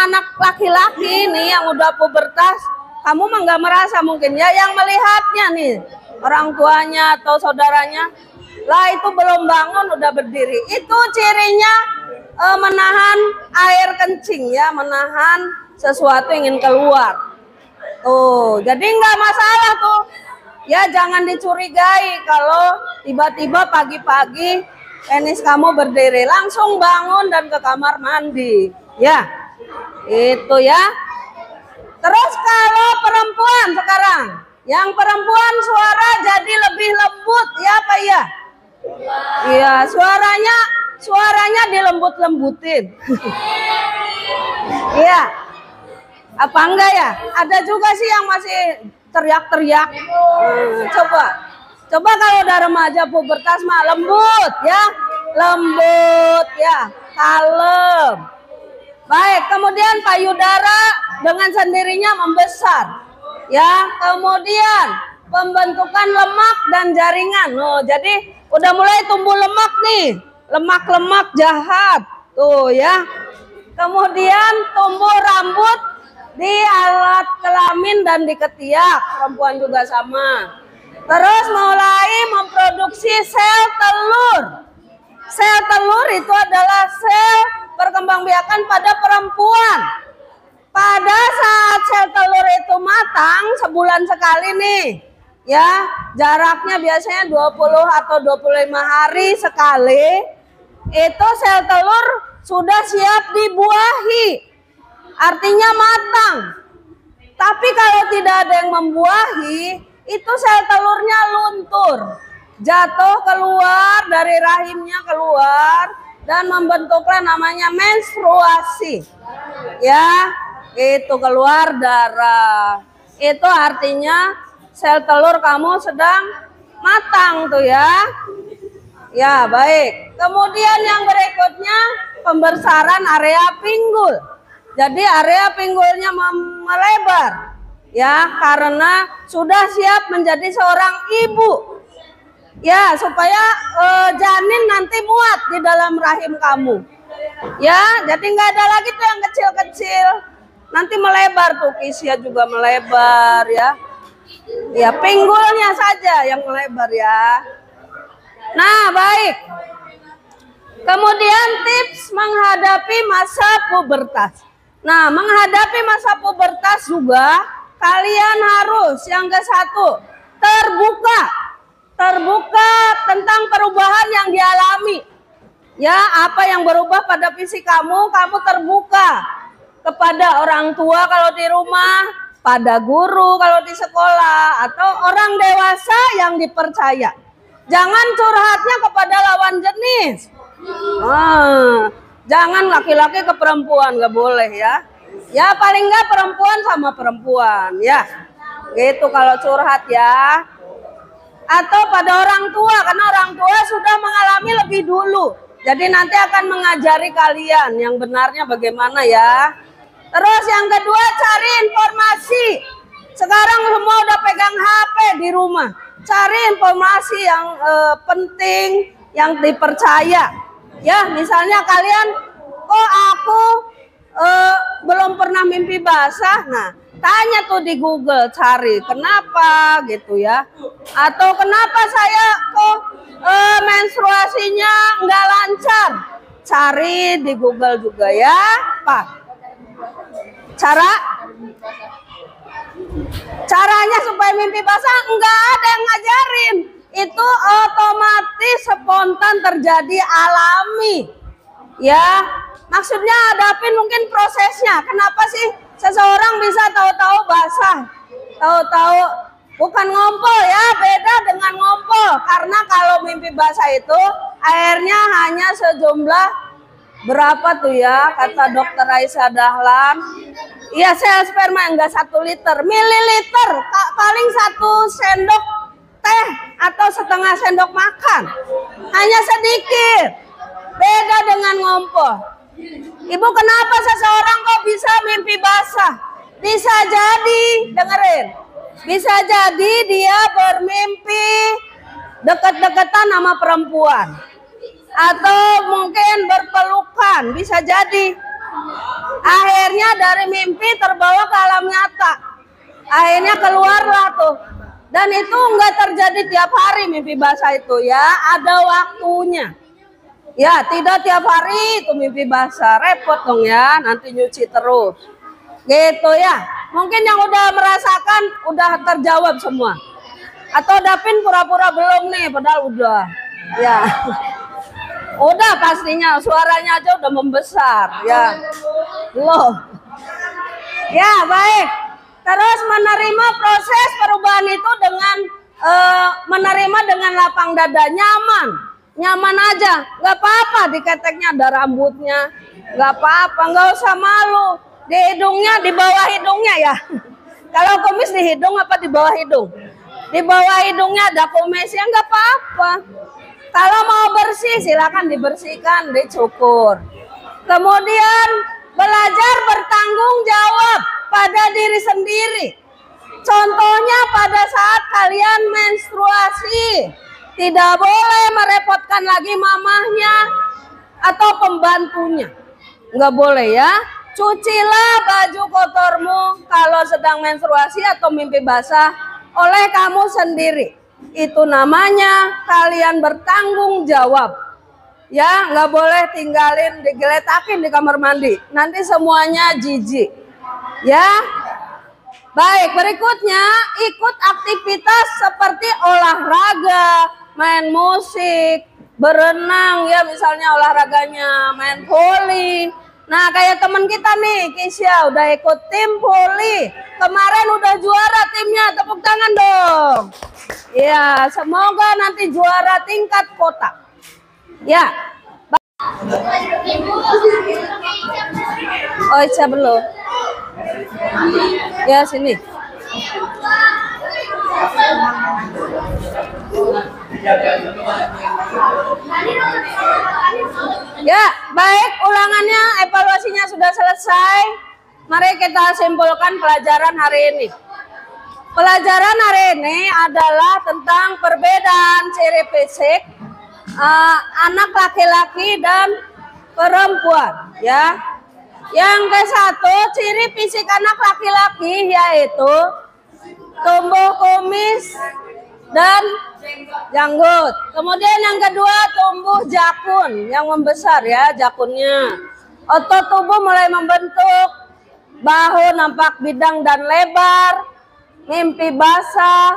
anak laki-laki nih yang udah pubertas, kamu mah nggak merasa mungkin ya, yang melihatnya nih orang tuanya atau saudaranya, lah itu belum bangun udah berdiri. Itu cirinya menahan air kencing ya, menahan sesuatu ingin keluar. Tuh, jadi nggak masalah tuh. Ya jangan dicurigai kalau tiba-tiba pagi-pagi penis kamu berdiri, langsung bangun dan ke kamar mandi. Ya, itu ya. Terus kalau perempuan sekarang, yang perempuan suara jadi lebih lembut, ya Pak ya? Iya, suaranya dilembut-lembutin. Iya. Apa enggak ya? Ada juga sih yang masih teriak-teriak. Coba kalau udah remaja pubertas mah lembut ya, lembut ya, kalem. Baik, kemudian payudara dengan sendirinya membesar. Ya, kemudian pembentukan lemak dan jaringan. Oh, jadi udah mulai tumbuh lemak nih, lemak-lemak jahat. Tuh ya. Kemudian tumbuh rambut di alat kelamin dan di ketiak, perempuan juga sama. Terus mulai memproduksi sel telur. Sel telur itu adalah sel perkembangbiakan pada perempuan. Pada saat sel telur itu matang, sebulan sekali nih, ya jaraknya biasanya 20 atau 25 hari sekali, itu sel telur sudah siap dibuahi. Artinya matang. Tapi kalau tidak ada yang membuahi, itu sel telurnya luntur. Jatuh keluar dari rahimnya keluar dan membentuklah namanya menstruasi. Ya, itu keluar darah. Itu artinya sel telur kamu sedang matang tuh ya. Ya, baik. Kemudian yang berikutnya pembesaran area pinggul. Jadi area pinggulnya melebar ya, karena sudah siap menjadi seorang ibu. Ya, supaya janin nanti muat di dalam rahim kamu. Ya, jadi nggak ada lagi tuh yang kecil-kecil. Nanti melebar tuh, kisnya juga melebar ya. Ya, pinggulnya saja yang melebar ya. Nah, baik. Kemudian tips menghadapi masa pubertas. Nah, menghadapi masa pubertas juga kalian harus yang ke-1 terbuka tentang perubahan yang dialami. Ya, apa yang berubah pada fisik kamu terbuka kepada orang tua kalau di rumah, pada guru kalau di sekolah atau orang dewasa yang dipercaya. Jangan curhatnya kepada lawan jenis. Jangan laki-laki ke perempuan, nggak boleh ya. Ya paling nggak perempuan sama perempuan ya. Gitu kalau curhat ya. Atau pada orang tua, karena orang tua sudah mengalami lebih dulu. Jadi nanti akan mengajari kalian yang benarnya bagaimana ya. Terus yang kedua, cari informasi. Sekarang semua udah pegang HP di rumah. Cari informasi yang penting, yang dipercaya. Ya, misalnya kalian, kok aku belum pernah mimpi basah. Nah, tanya tuh di Google, cari kenapa gitu ya. Atau kenapa saya kok menstruasinya nggak lancar. Cari di Google juga ya, Pak. Caranya supaya mimpi basah nggak ada yang ngajarin. Itu otomatis spontan terjadi alami. Ya, maksudnya hadapin mungkin prosesnya. Kenapa sih seseorang bisa tahu-tahu basah? Tahu-tahu bukan ngompol ya, beda dengan ngompol. Karena kalau mimpi basah itu airnya hanya sejumlah berapa tuh ya, kata dokter Aisyah Dahlan. Iya, sel sperma enggak 1 liter, mililiter, paling 1 sendok teh atau setengah sendok makan. Hanya sedikit. Beda dengan ngompol. Ibu, kenapa seseorang kok bisa mimpi basah? Bisa jadi, dengerin. Bisa jadi dia bermimpi deket-deketan sama perempuan. Atau mungkin berpelukan, bisa jadi. Akhirnya dari mimpi terbawa ke alam nyata. Akhirnya keluarlah tuh. Dan itu enggak terjadi tiap hari mimpi basah itu ya, ada waktunya. Ya, tidak tiap hari itu mimpi basah, repot dong ya, nanti nyuci terus. Gitu ya. Mungkin yang udah merasakan udah terjawab semua. Atau Dapin pura-pura belum nih, padahal udah. Ya. Udah pastinya, suaranya aja udah membesar ya. Loh. Ya, baik. Terus menerima proses perubahan itu dengan menerima dengan lapang dada, nyaman aja, nggak apa-apa. Di keteknya ada rambutnya, nggak apa-apa, nggak usah malu. Di hidungnya, di bawah hidungnya ya. Kalau kumis di hidung apa di bawah hidung? Di bawah hidungnya ada kumisnya, nggak apa-apa. Kalau mau bersih silakan dibersihkan, dicukur. Kemudian belajar bertanggung jawab pada diri sendiri. Contohnya pada saat kalian menstruasi, tidak boleh merepotkan lagi mamahnya atau pembantunya. Nggak boleh ya. Cucilah baju kotormu kalau sedang menstruasi atau mimpi basah oleh kamu sendiri. Itu namanya kalian bertanggung jawab. Ya, nggak boleh tinggalin, digeletakin di kamar mandi. Nanti semuanya jijik. Ya, baik. Berikutnya, ikut aktivitas seperti olahraga, main musik, berenang. Ya, misalnya olahraganya main voli. Nah, kayak teman kita nih, Kisya, udah ikut tim voli. Kemarin udah juara timnya, tepuk tangan dong. Ya, semoga nanti juara tingkat kota. Ya. Oh, Ica belum. Ya, sini. Ya, baik, ulangannya, evaluasinya sudah selesai. Mari kita simpulkan pelajaran hari ini. Pelajaran hari ini adalah tentang perbedaan ciri fisik anak laki-laki dan perempuan, ya. Yang ke-1, ciri fisik anak laki-laki yaitu tumbuh kumis dan janggut. Kemudian yang kedua, tumbuh jakun yang membesar ya, jakunnya. Otot tubuh mulai membentuk, bahu nampak bidang dan lebar. Mimpi basah,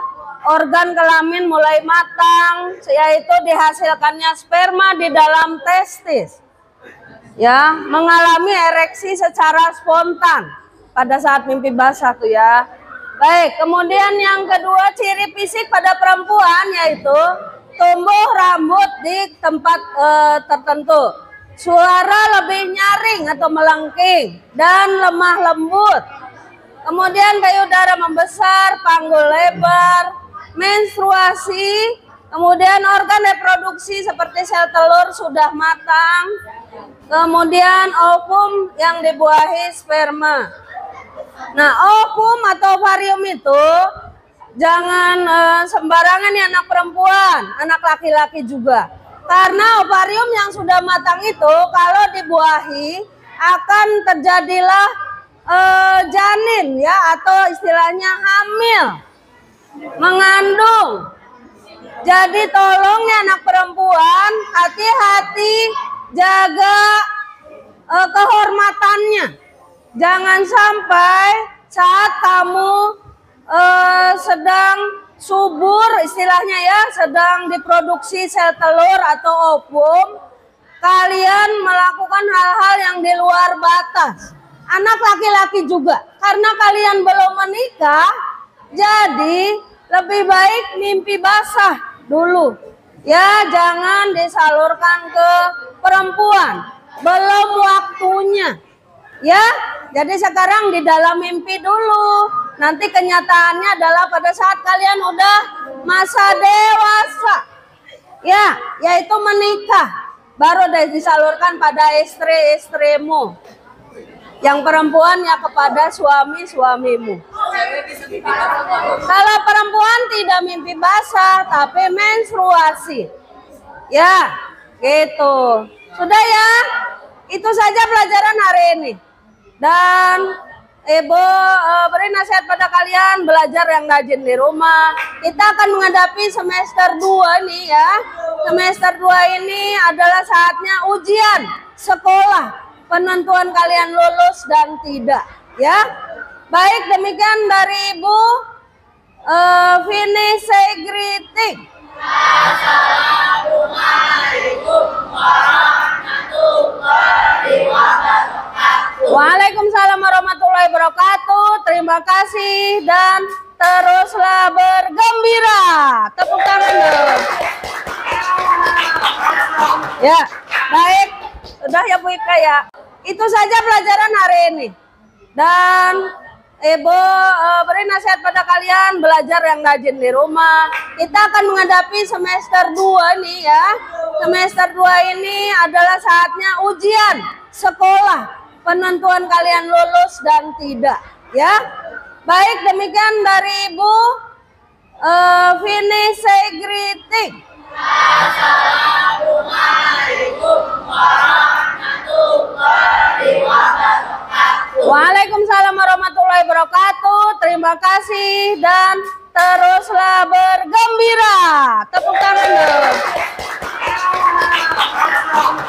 organ kelamin mulai matang, yaitu dihasilkannya sperma di dalam testis. Ya, mengalami ereksi secara spontan pada saat mimpi basah tuh ya. Baik, kemudian yang kedua ciri fisik pada perempuan yaitu tumbuh rambut di tempat tertentu. Suara lebih nyaring atau melengking dan lemah lembut. Kemudian payudara membesar, panggul lebar, menstruasi, kemudian organ reproduksi seperti sel telur sudah matang, kemudian ovum yang dibuahi sperma. Nah, ovum atau ovarium itu jangan sembarangan ya anak perempuan, anak laki-laki juga. Karena ovarium yang sudah matang itu kalau dibuahi akan terjadilah janin ya atau istilahnya hamil, mengandung. Jadi tolong ya anak perempuan hati-hati jaga kehormatannya. Jangan sampai saat kamu sedang subur istilahnya ya, sedang diproduksi sel telur atau ovum, kalian melakukan hal-hal yang di luar batas. Anak laki-laki juga, karena kalian belum menikah, jadi lebih baik mimpi basah dulu. Ya, jangan disalurkan ke perempuan, belum waktunya. Ya, jadi sekarang di dalam mimpi dulu. Nanti kenyataannya adalah pada saat kalian udah masa dewasa. Ya, yaitu menikah. Baru disalurkan pada istri-istrimu. Yang perempuan ya kepada suami-suamimu. Kalau perempuan tidak mimpi basah, tapi menstruasi. Ya, gitu. Sudah ya, itu saja pelajaran hari ini. Dan Ibu beri nasihat pada kalian, belajar yang rajin di rumah. Kita akan menghadapi semester 2 nih ya. Semester 2 ini adalah saatnya ujian sekolah. Penentuan kalian lulus dan tidak ya. Baik, demikian dari Ibu Vini Segriting. Assalamualaikum warahmatullahi wabarakatuh. Waalaikumsalam warahmatullahi wabarakatuh. Terima kasih dan teruslah bergembira. Tepuk tangan dong. Ya, baik. Sudah ya Bu Ika ya. Itu saja pelajaran hari ini. Dan Ibu beri nasihat pada kalian, belajar yang rajin di rumah. Kita akan menghadapi semester 2 nih ya. Semester 2 ini adalah saatnya ujian sekolah. Penentuan kalian lulus dan tidak ya. Baik, demikian dari Ibu Vini Segriting. Assalamualaikum warahmatullahi wabarakatuh. Waalaikumsalam warahmatullahi wabarakatuh. Terima kasih dan teruslah bergembira. Tepuk tangan dong.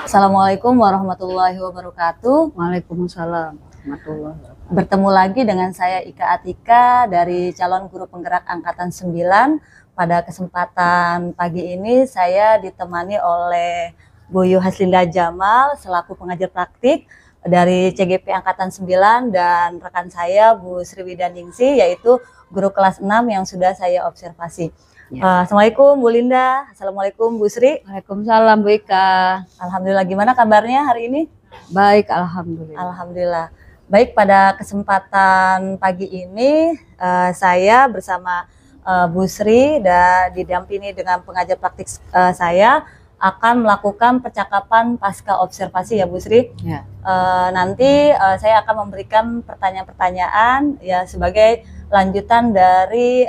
Assalamualaikum warahmatullahi wabarakatuh.
Waalaikumsalam warahmatullahi wabarakatuh.
Bertemu lagi dengan saya Ika Atika dari calon guru penggerak angkatan 9. Pada kesempatan pagi ini saya ditemani oleh Bu Yu Haslinda Jamal selaku pengajar praktik dari CGP angkatan 9 dan rekan saya Bu Sriwidaningsi yaitu guru kelas 6 yang sudah saya observasi. Ya. Assalamualaikum Bu Linda. Assalamualaikum Bu Sri.
Waalaikumsalam Bu Ika.
Alhamdulillah, gimana kabarnya hari ini?
Baik, alhamdulillah.
Alhamdulillah. Baik, pada kesempatan pagi ini saya bersama Bu Sri dan didampingi dengan pengajar praktik saya akan melakukan percakapan pasca observasi ya Bu Sri. Ya. Nanti saya akan memberikan pertanyaan-pertanyaan ya sebagai lanjutan dari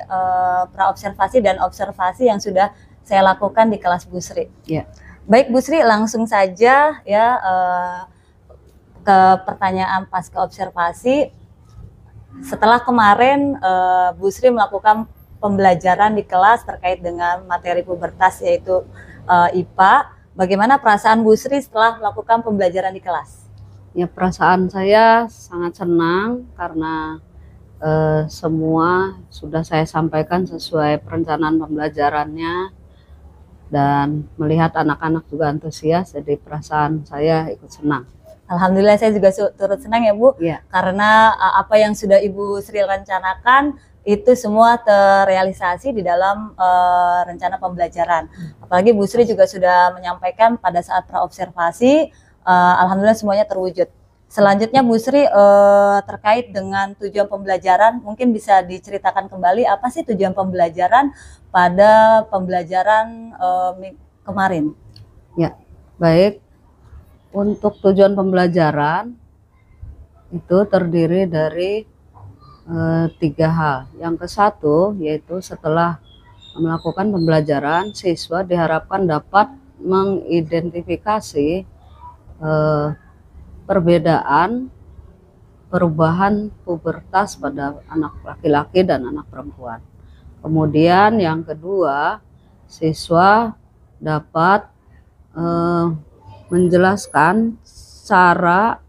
praobservasi dan observasi yang sudah saya lakukan di kelas Bu Sri. Ya. Baik Bu Sri, langsung saja ya ke pertanyaan pasca observasi. Setelah kemarin Bu Sri melakukan pembelajaran di kelas terkait dengan materi pubertas yaitu IPA. Bagaimana perasaan Bu Sri setelah melakukan pembelajaran di kelas?
Ya, perasaan saya sangat senang karena semua sudah saya sampaikan sesuai perencanaan pembelajarannya dan melihat anak-anak juga antusias, jadi perasaan saya ikut senang.
Alhamdulillah saya juga turut senang ya Bu, ya. Karena apa yang sudah Ibu Sri rencanakan itu semua terrealisasi di dalam rencana pembelajaran. Apalagi Bu Sri juga sudah menyampaikan pada saat praobservasi, alhamdulillah semuanya terwujud. Selanjutnya Bu Sri terkait dengan tujuan pembelajaran, mungkin bisa diceritakan kembali apa sih tujuan pembelajaran pada pembelajaran kemarin?
Ya, baik. Untuk tujuan pembelajaran itu terdiri dari 3 hal. Yang ke satu yaitu setelah melakukan pembelajaran, siswa diharapkan dapat mengidentifikasi perubahan pubertas pada anak laki-laki dan anak perempuan. Kemudian yang kedua, siswa dapat menjelaskan cara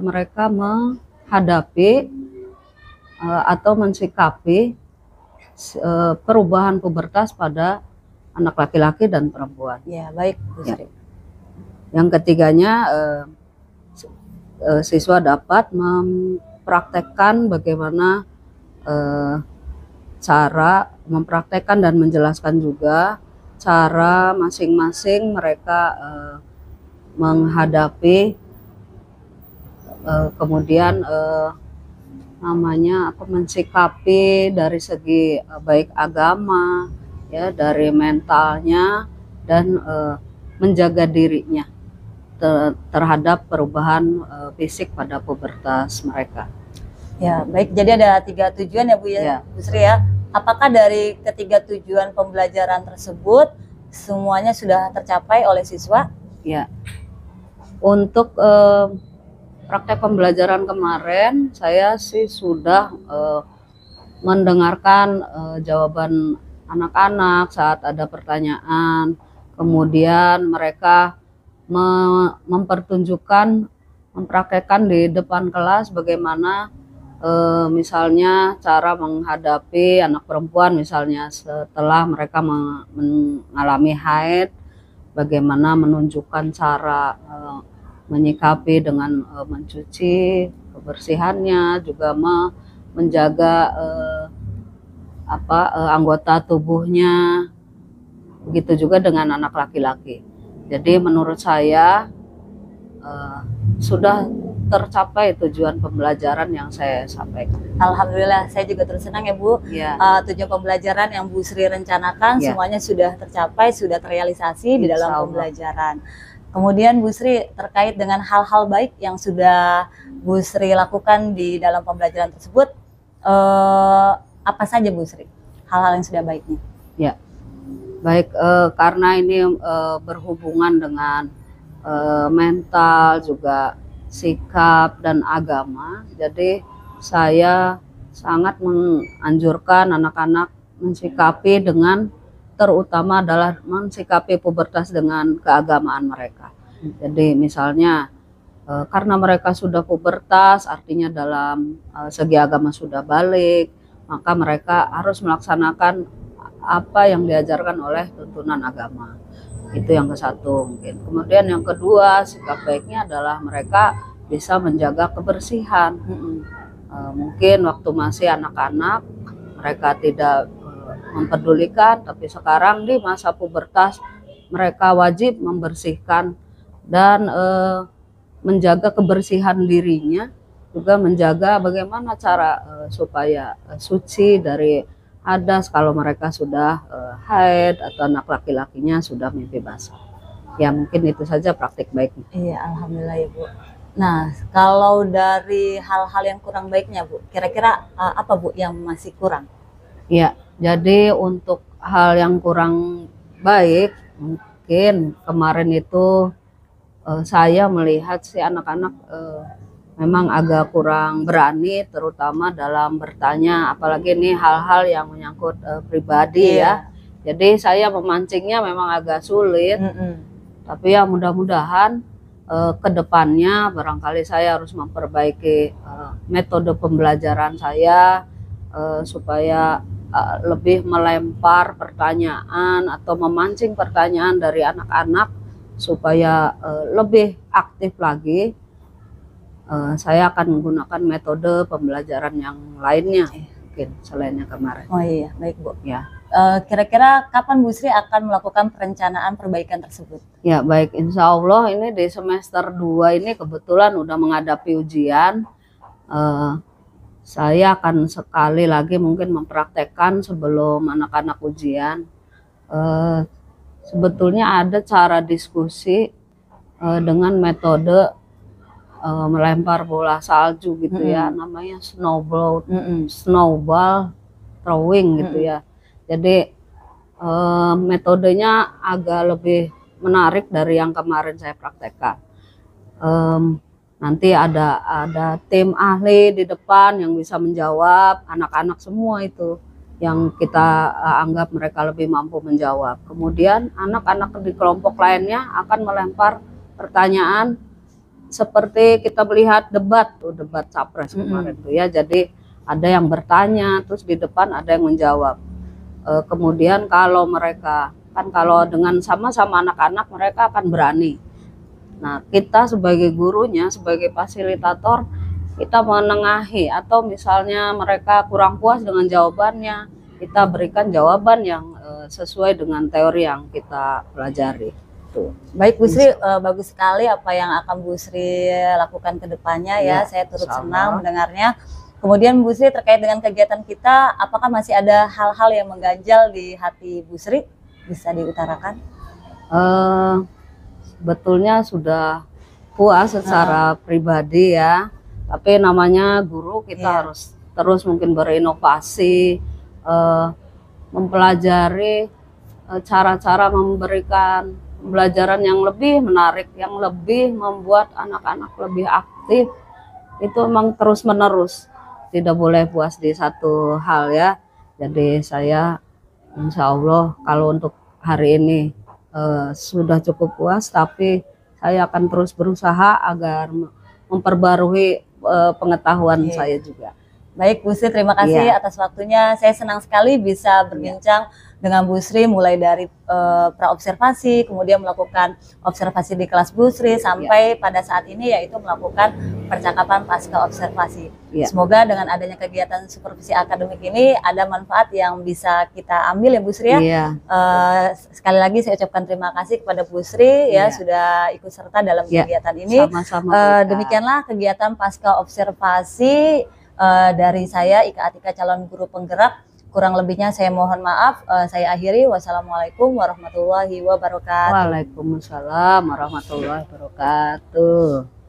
mereka menghadapi atau mensikapi perubahan pubertas pada anak laki-laki dan perempuan.
Ya, baik Bu Sri.
Yang ketiganya, siswa dapat mempraktekkan bagaimana cara mempraktekkan dan menjelaskan juga cara masing-masing mereka menghadapi kemudian mensikapi dari segi baik agama, ya, dari mentalnya dan menjaga dirinya terhadap perubahan fisik pada pubertas mereka.
Ya, baik. Jadi ada 3 tujuan ya Bu ya, Bu Sri ya. Apakah dari ketiga tujuan pembelajaran tersebut semuanya sudah tercapai oleh siswa?
Ya. Untuk praktek pembelajaran kemarin, saya sih sudah mendengarkan jawaban anak-anak saat ada pertanyaan. Kemudian mereka mempraktekkan di depan kelas bagaimana misalnya cara menghadapi anak perempuan, misalnya setelah mereka mengalami haid, bagaimana menunjukkan cara menyikapi dengan mencuci kebersihannya, juga menjaga anggota tubuhnya. Begitu juga dengan anak laki-laki. Jadi menurut saya sudah tercapai tujuan pembelajaran yang saya sampaikan.
Alhamdulillah, saya juga terus senang ya Bu.
Ya.
Tujuan pembelajaran yang Bu Sri rencanakan semuanya sudah tercapai, sudah terrealisasi di dalam pembelajaran. Kemudian Bu Sri terkait dengan hal-hal baik yang sudah Bu Sri lakukan di dalam pembelajaran tersebut, apa saja Bu Sri? Hal-hal yang sudah baiknya?
Ya, baik, karena ini berhubungan dengan mental, juga sikap dan agama, jadi saya sangat menganjurkan anak-anak mensikapi dengan, terutama adalah mensikapi pubertas dengan keagamaan mereka. Jadi misalnya karena mereka sudah pubertas, artinya dalam segi agama sudah balik, maka mereka harus melaksanakan apa yang diajarkan oleh tuntunan agama. Itu yang ke satu mungkin. Kemudian yang kedua, sikap baiknya adalah mereka bisa menjaga kebersihan. Mungkin waktu masih anak-anak mereka tidak mempedulikan, tapi sekarang di masa pubertas mereka wajib membersihkan dan menjaga kebersihan dirinya, juga menjaga bagaimana cara supaya suci dari hadas kalau mereka sudah haid atau anak laki-lakinya sudah mimpi basah. Ya, mungkin itu saja praktik baiknya.
Iya, alhamdulillah ya Bu. Nah, kalau dari hal-hal yang kurang baiknya Bu, kira-kira apa Bu yang masih kurang?
Ya, jadi untuk hal yang kurang baik, mungkin kemarin itu saya melihat si anak-anak memang agak kurang berani, terutama dalam bertanya, apalagi ini hal-hal yang menyangkut pribadi ya. Jadi saya memancingnya memang agak sulit, tapi ya mudah-mudahan ke depannya barangkali saya harus memperbaiki metode pembelajaran saya supaya lebih melempar pertanyaan atau memancing pertanyaan dari anak-anak supaya lebih aktif lagi saya akan menggunakan metode pembelajaran yang lainnya mungkin selain yang kemarin.
Oh iya, baik Bu.
Ya.
Kira-kira kapan Bu Sri akan melakukan perencanaan perbaikan tersebut?
Ya baik, insya Allah ini di semester 2 ini kebetulan udah menghadapi ujian. Saya akan sekali lagi mungkin mempraktekkan sebelum anak-anak ujian. Sebetulnya ada cara diskusi dengan metode melempar bola salju gitu ya, namanya snowball throwing gitu ya. Jadi metodenya agak lebih menarik dari yang kemarin saya praktekkan. Nanti ada tim ahli di depan yang bisa menjawab, anak-anak semua itu yang kita anggap mereka lebih mampu menjawab. Kemudian anak-anak di kelompok lainnya akan melempar pertanyaan seperti kita melihat debat capres kemarin tuh ya. Jadi ada yang bertanya, terus di depan ada yang menjawab. Kemudian kalau mereka kalau dengan sama-sama anak-anak mereka akan berani. Nah, kita sebagai gurunya, sebagai fasilitator, kita menengahi atau misalnya mereka kurang puas dengan jawabannya, kita berikan jawaban yang sesuai dengan teori yang kita pelajari.
Baik Bu Sri, bagus sekali apa yang akan Bu Sri lakukan ke depannya ya. Saya turut senang mendengarnya. Kemudian Bu Sri, terkait dengan kegiatan kita, apakah masih ada hal-hal yang mengganjal di hati Bu Sri? Bisa diutarakan?
Sebetulnya sudah puas secara pribadi ya. Tapi namanya guru kita harus terus mungkin berinovasi, mempelajari cara-cara memberikan pembelajaran yang lebih menarik, yang lebih membuat anak-anak lebih aktif. Itu memang terus-menerus, tidak boleh puas di satu hal ya. Jadi saya insya Allah kalau untuk hari ini sudah cukup puas, tapi saya akan terus berusaha agar memperbarui pengetahuan saya juga.
Baik Bu Sri, terima kasih atas waktunya. Saya senang sekali bisa berbincang dengan Bu Sri mulai dari praobservasi, kemudian melakukan observasi di kelas Bu Sri sampai pada saat ini yaitu melakukan percakapan pasca observasi. Semoga dengan adanya kegiatan supervisi akademik ini ada manfaat yang bisa kita ambil ya Bu Sri ya. Sekali lagi saya ucapkan terima kasih kepada Bu Sri ya sudah ikut serta dalam kegiatan ini.
Sama-sama.
Demikianlah kegiatan pasca observasi dari saya Ika Atika, calon guru penggerak. Kurang lebihnya saya mohon maaf. Saya akhiri. Wassalamualaikum warahmatullahi wabarakatuh.
Waalaikumsalam warahmatullahi wabarakatuh.